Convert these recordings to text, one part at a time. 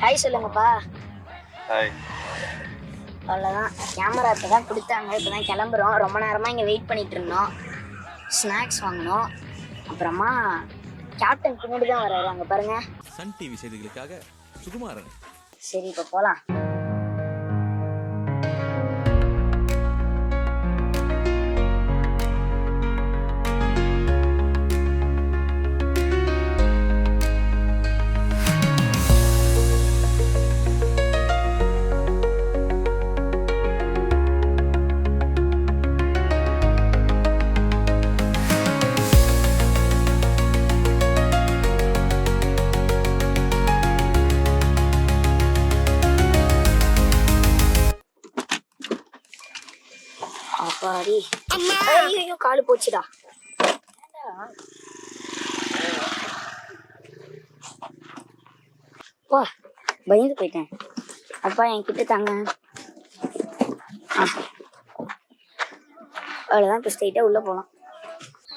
Hi சொல்லுங்கப்பா. Hi. அவ்வளோதான், camera இப்போ தான் கொடுத்தாங்க. இப்போ தான் கிளம்புறோம். ரொம்ப நேரமாக இங்கே வெயிட் பண்ணிட்டு இருந்தோம். ஸ்நாக்ஸ் வாங்கினோம். அப்புறமா கேப்டன் பின்னாடி தான் வர்றாரு, அங்கே பாருங்க. சன் டிவி செய்திகளுக்காக சுகுமாரன். சரி, இப்போ போகலாம். அப்பாடி, ஐயோ காலு போச்சுடா. அப்பா பயந்து போயிட்டேன். அப்பா என்கிட்ட தாங்க. அவ்வளோதான், இப்போ ஸ்ட்ரெயிட்டாக உள்ளே போகலாம்.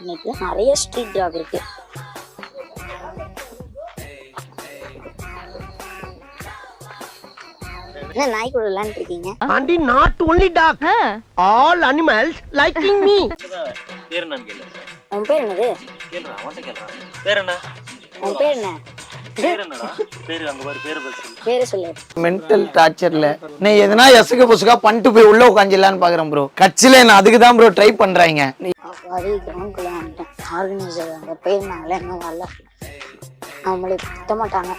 இன்னைக்கு நிறைய ஸ்ட்ரீட் டாக் இருக்கு. என்ன நாய் கூட விளையாண்டு இருக்கீங்க? And not only dog, all animals liking me. பேர் என்னன்னு கேளு. உன் பேர் என்னது? கேளுடா, அவன்கிட்ட கேளுடா. பேர் என்ன? உன் பேர் என்ன? பேர் என்னடா? பேர் அங்க பாரு, பேர் சொல்லு. பேரு சொல்லு. மென்டல் டார்ச்சர்ல நீ எதனா எசுக்கு புசுக்கா பண்ணிட்டு போய் உள்ள உட்காந்துலான்னு பாக்குறேன் ப்ரோ. கட்சியில நான் அதுக்கு தான் ப்ரோ ட்ரை பண்றாங்க. அது கிரவுண்டுக்குள்ள வந்துட்டேன். ஆர்கனைசர் அங்கே போயிருந்தாங்களே, இன்னும் வரல. அவங்களே திட்ட மாட்டாங்க.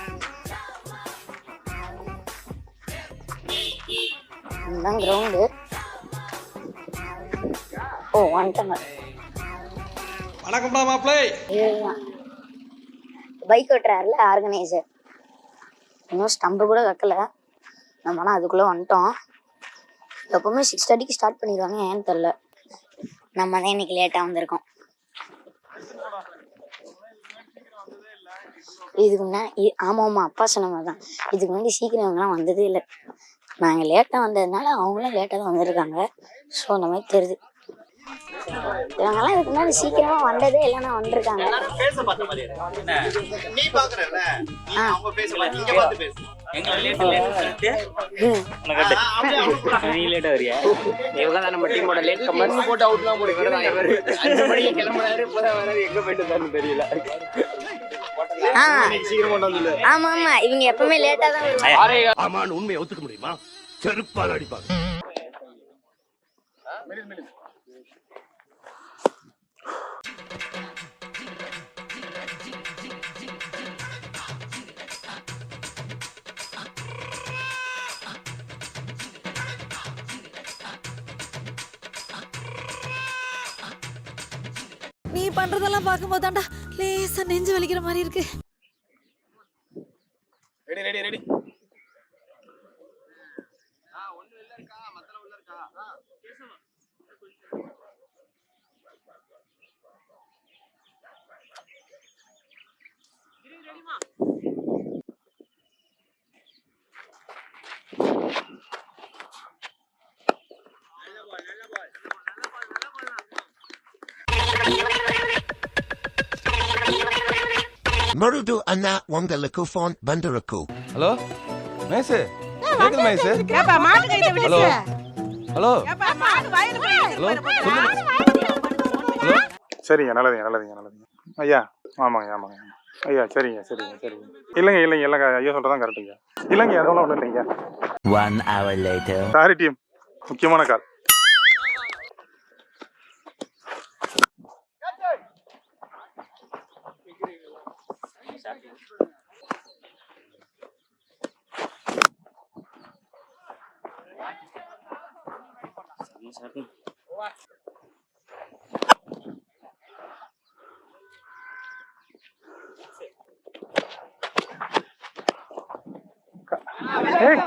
இதுதான் கிரவுண்டு. ஓ, வந்துட்டாங்க. வணக்கம்டா மாப்ளை. பைக் ஓட்டுறாருல ஆர்கனைசர், இன்னும் ஸ்டம்பு கூட வைக்கல. நம்மனா அதுக்குள்ளே வந்துட்டோம். எப்பவுமே 6:30க்கு ஸ்டார்ட் பண்ணிடுவாங்க, ஏன்னு தெரில. நம்ம தான் இன்னைக்கு லேட்டாக வந்திருக்கோம். இதுக்கு முன்னாடி ஆமாம் அப்பா சொன்ன மாதிரி தான், இதுக்கு முன்னாடி சீக்கிரம் இவங்கெல்லாம் வந்ததே இல்லை. நாங்கள் லேட்டாக வந்ததுனால அவங்களும் லேட்டாக தான் வந்திருக்காங்க. ஸோ அந்த மாதிரி தெரியுது. இவங்கெல்லாம் இதுக்கு முன்னாடி சீக்கிரமாக வந்ததே இல்லைன்னா வந்திருக்காங்க. ஆமா ஆமா, இவங்க எப்பவுமே லேட்டா தான் வருவாங்க. ஆமான்னு உண்மையை ஒத்துக்க முடியுமா? செருப்பால் அடிப்பாங்க. நீ பண்றதெல்லாம் பார்க்கும்போது தாண்டா லேசா நெஞ்சு வலிக்கிற மாதிரி இருக்கு. Ready ready ready. மருது அண்ணா உங்களுக்கு ஃபோன் வந்திருக்கு. ஹலோ மேசு, கேக்குது மேசு? ஏப்பா மாட்டு கையில விடுங்க. ஹலோ ஏப்பா மாடு வயிறு ஹலோ ஹலோ. சரிங்க, நல்லதுங்க நல்லதுங்க நல்லதுங்க ஐயா. ஆமாங்க ஆமாங்க ஐயா. சரிங்க சரிங்க சரிங்க. இல்லைங்க இல்லைங்க இல்லைங்க, ஐயா சொல்றதான் கரெக்டுங்க. இல்லைங்க, அதெல்லாம் ஒன்றும் இல்லைங்க. 1 hour later. சாரி டீம், முக்கியமான கால்.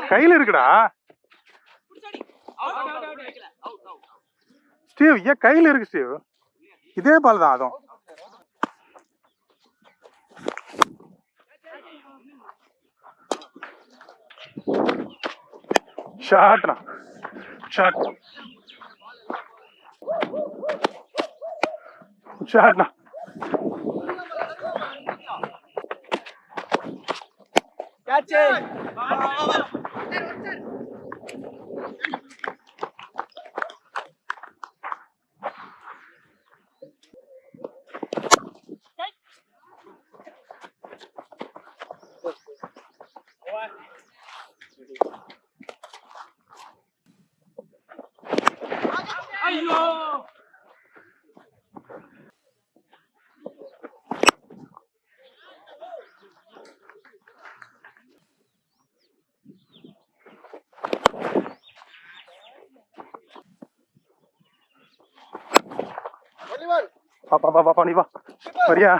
கையில இருக்குடா ஸ்டீவ். ஏன் கையில இருக்கு ஸ்டீவ்? இதே பால் தான் அதுவும். ஷாட்னா ஷாட் ஷாட்னா. வா நீ வா வரியா?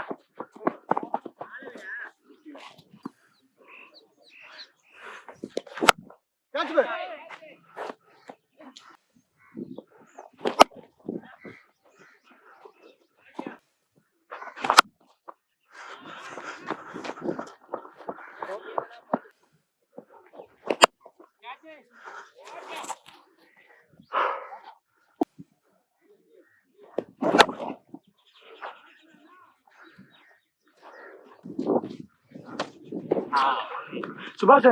சுபாஷ்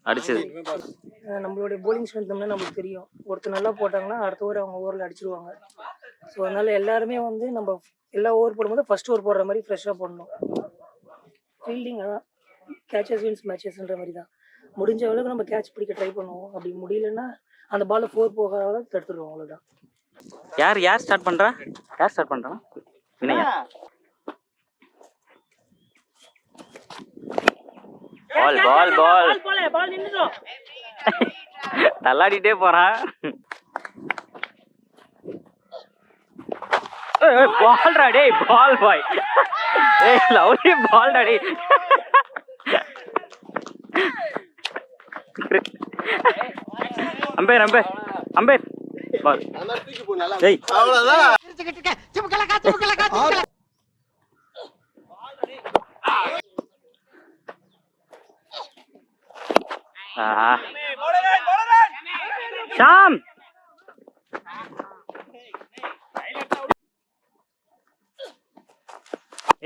அடிச்சது. நம்மளுடைய போலிங் ஸ்ட்ரென்த்னா நமக்கு தெரியும். ஒருத்தர் நல்லா போட்டாங்கன்னா அடுத்த ஓவர் அவங்க ஓவரில் அடிச்சிருவாங்க. ஸோ அதனால எல்லாருமே வந்து நம்ம எல்லா ஓவர் போடும்போது ஃபர்ஸ்ட் ஓவர் போடுற மாதிரி ஃப்ரெஷ்ஷாக போடணும். ஃபீல்டிங் அதான் கேச்சஸ் வின்ஸ் மேட்சஸ்ன்ற மாதிரி தான். முடிஞ்ச அளவுக்கு நம்ம கேட்ச் பிடிக்க ட்ரை பண்ணுவோம். அப்படி முடியலன்னா அந்த பால் 4 போகாத தடுத்துடுவோம். அவ்வளோதான். யார் ஸ்டார்ட் பண்றா? வினயா. பால் நின்னுடும். தள்ளாடிட்டே போறான். பால்டா டேய், பால் பாய். ஏய் லவ்லி பால்டா டேய். Umpire ball. டேய் அவ்வளவுதான். ஷாம்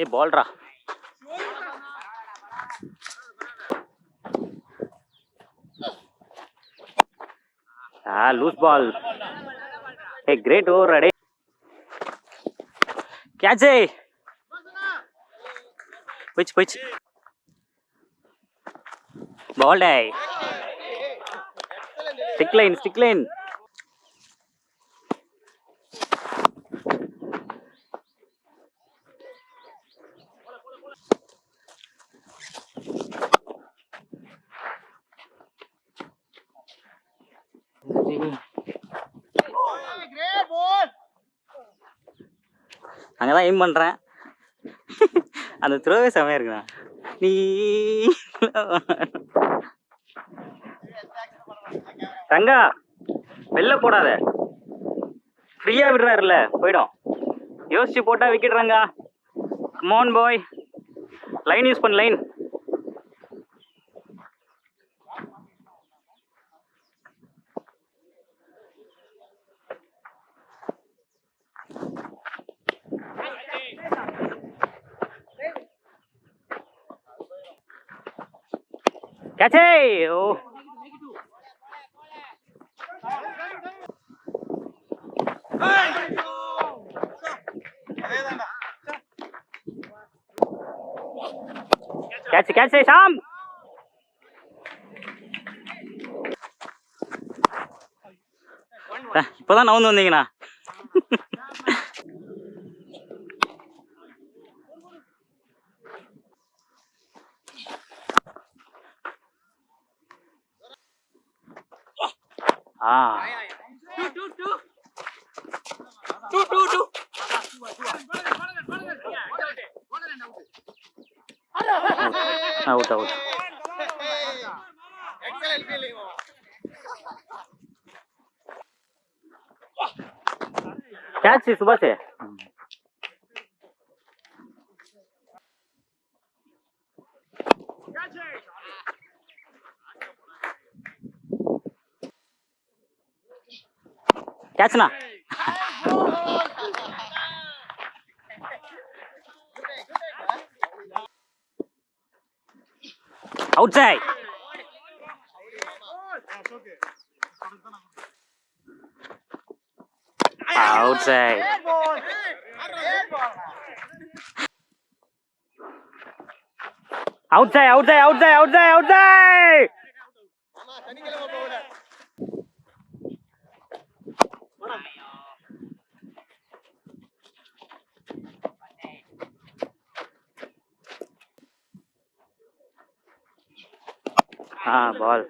ஏய் பால்ரா. Loose ball. ஏய் கிரேட் ஓவர் அடே. கேட்ச். பிச் பால் டே. Stick line. அங்கே தான் எய்ம் பண்ணுறேன். அந்த த்ரோவே செமையாக இருக்குண்ணா. நீ ரங்கா வெளில போடாத, ஃப்ரீயாக விடுறாருல்ல போயிடும். யோசிச்சு போட்டா wicket Ranga. Come on boy, line use பண்ணு லைன். கேட்சே. Oh catch Shyam. இப்போதான் நவுந்து வந்தீங்கண்ணா. Out out. கேட்ச் சுபாஷ். கேட்ச்ண்ணா. Outside. Outside. Outside outside outside outside outside. Ball.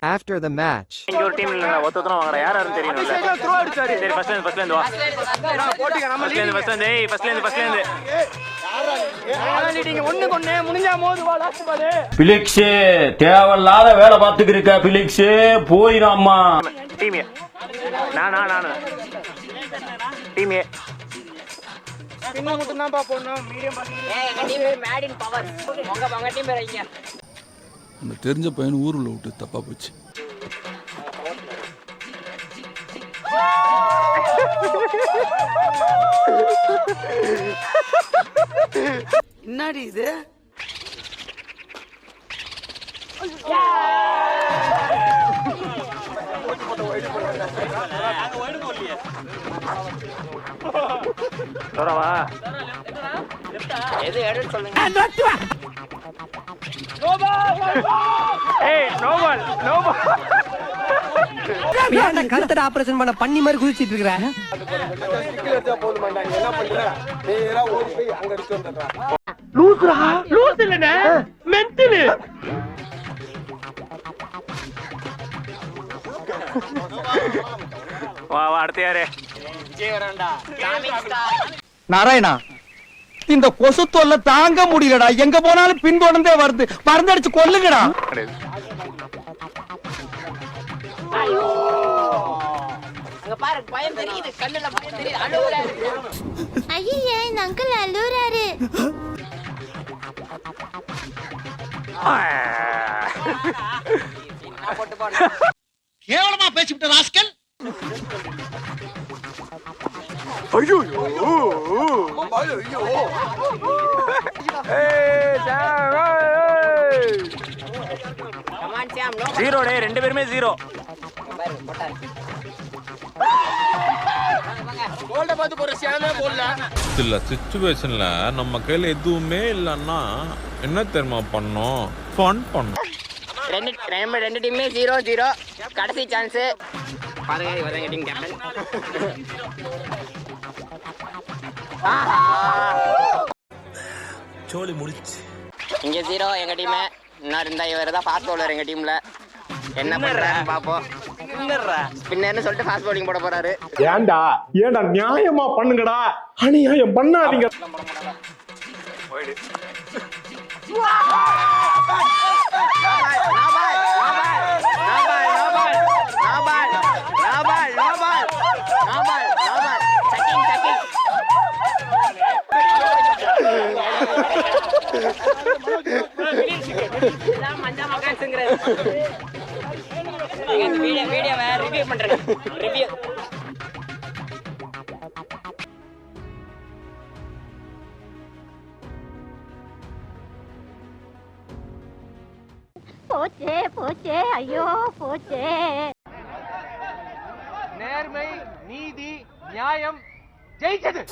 After the match. இங்க ஒரு டீம் இல்ல, ஒருத்தர வாங்கடா. யார் யாரும் தெரியணும்ல. சரி ஃபர்ஸ்ட்ல இருந்து வா. ஃபர்ஸ்ட்ல இருந்து. நீங்க ஒண்ணு கொண்ணே முடிஞ்சா மோது வா. Last ball. பிலிக்ஸ் தேவையில்லாத வேலை பார்த்துக்கிருக்க பிலிக்ஸ், போயிடாமா. டீம் நான் டீம் ஏ. பின்ன மட்டும் தான் பாப்போம். மீடியம் பாத்தீங்க. எங்க டீம் மேட் இன் பவர். உங்க டீம் வரீங்க. அந்த தெரிஞ்ச பையன் ஊருல விட்டு தப்பா போச்சு. என்னடி இது? வரவா எது எடுத்து சொல்லுங்க. ஏய் நோ பால். ஏன்டா கழுத்தட ஆபரேஷன் பண்ண பண்ணி மாதிரி குதிச்சிட்டு இருக்கற? லூஸ் இல்லனே, மென்டல். வா அடுத்து யாரு? விஜய் வரண்டா. நாராயணா, இந்த கொசு தொல்லை தாங்க முடியலடா. எங்க போனாலும் பின்தொடர்ந்தே வருது. மருந்தடிச்சு கொல்லுங்கடா. அங்க பாரு, பயம் தெரியுது. கண்ணுல பயம் தெரியுது. அழுவுறாரு. ஐயே இந்த அங்கிள் அழுறாரு. போட்டு போடு. கேவலமா பேசிவிட்ட ராஸ்கல். ஐயோ ஜீரோ டே, ரெண்டு பேருமே ஜீரோ. இல்ல சிச்சுவேஷன்ல நம்ம கையில எதுவுமே இல்லைன்னா என்ன தெரியுமா பண்ணோம்? ஃபன் பண்ணோம். ரெண்டு டீமே 0-0. கடைசி சான்ஸ் பாருங்க, இவங்க டீம் கேப்டன். சோலி முடிச்சு. இங்க 0 எங்க டீம். இன்னும் இருந்தா இவர் தான் ஃபாஸ்ட் பவுலர் எங்க டீம்ல. என்ன பண்றாரு பாப்போம். ஸ்பின்னர்னு சொல்லிட்டு ஃபாஸ்ட் பவுலிங் போட போறாரு. ஏன்டா நியாயமா பண்ணுங்கடா, அநியாயம் பண்ணாதீங்க. ரிவ்யூ பண்றேன். ரிவ்யூ போச்சே போச்சே, ஐயோ போச்சே. நேர்மை, நீதி, நியாயம் ஜெயிச்சது.